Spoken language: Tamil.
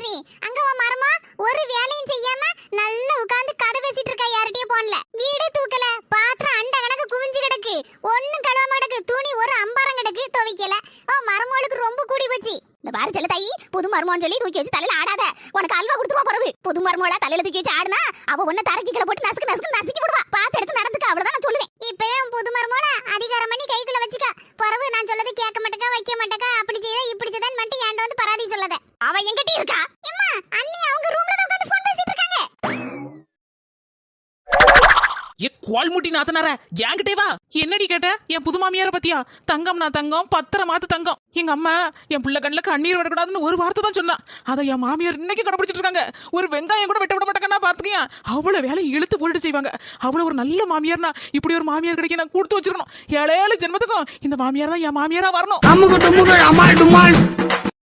ராத்திரி அங்க உன் மருமா ஒரு வேலையும் செய்யாம நல்லா உட்கார்ந்து கதை பேசிட்டு இருக்கா யார்கிட்டயும் போன்ல. வீடு தூக்கல, பாத்திரம் அண்ட கணக்கு குவிஞ்சு கிடக்கு, ஒண்ணும் கழுவ மாட்டேக்கு, துணி ஒரு அம்பாரம் கிடக்கு, துவைக்கல. ஓ மருமகளுக்கு ரொம்ப கூடி போச்சு. இந்த பாரு செல்ல தாயி, புது மருமோன்னு சொல்லி தூக்கி வச்சு தலையில ஆடாத. உனக்கு அல்வா கொடுத்துருவா பிறகு. புது மருமோளா தலையில தூக்கி வச்சு ஆடுனா அவ ஒன்ன தரக்கில போட்டு நசுக்கு நசுக்கு நசுக்கி விடுவா. பாத்து எடுத்து நடந்துக்க, அவ்வளவுதான் நான் சொல்லுவேன். இப்பவே புது மருமோள அதிகாரம் பண்ணி கைக்குள்ள வச்சுக்க. பிறகு நான் சொல்லது கேட்க மாட்டேக்கா, வைக்க மாட்டேக்கா, அப்படி செய்ய இப்படி செய்தான் மட்டும் ஏன்ட வந்து பராதி சொல்லாத. அவ எங்கிட்ட இருக்கா? அம்மா அண்ணி அவங்க ரூம்ல தான் உட்கார்ந்து ஃபோன் பேசிட்டு இருக்காங்க. ஏ கோல்முட்டி நாத்தனார என்கிட்டே வா. என்னடி கேட்ட? என் புது மாமியார பத்தியா? தங்கம் நான் தங்கம், பத்திரமாத்து தங்கம். எங்க அம்மா என் பிள்ளை கண்ணுல கண்ணீர் விடக்கூடாதுன்னு ஒரு வார்த்தை தான் சொன்னா. அதை என் மாமியார் இன்னைக்கு கடைபிடிச்சிட்டு இருக்காங்க. ஒரு வெங்காயம் கூட வெட்ட விட மாட்டாங்கன்னா பாத்துக்கியா. அவ்வளவு வேலை இழுத்து போட்டு செய்வாங்க. அவ்வளவு ஒரு நல்ல மாமியார்னா இப்படி ஒரு மாமியார் கிடைக்க நான் கொடுத்து வச்சிருக்கணும். 7 ஜென்மத்துக்கும் இந்த மாமியார் தான் என் மாமியாரா வரணும்.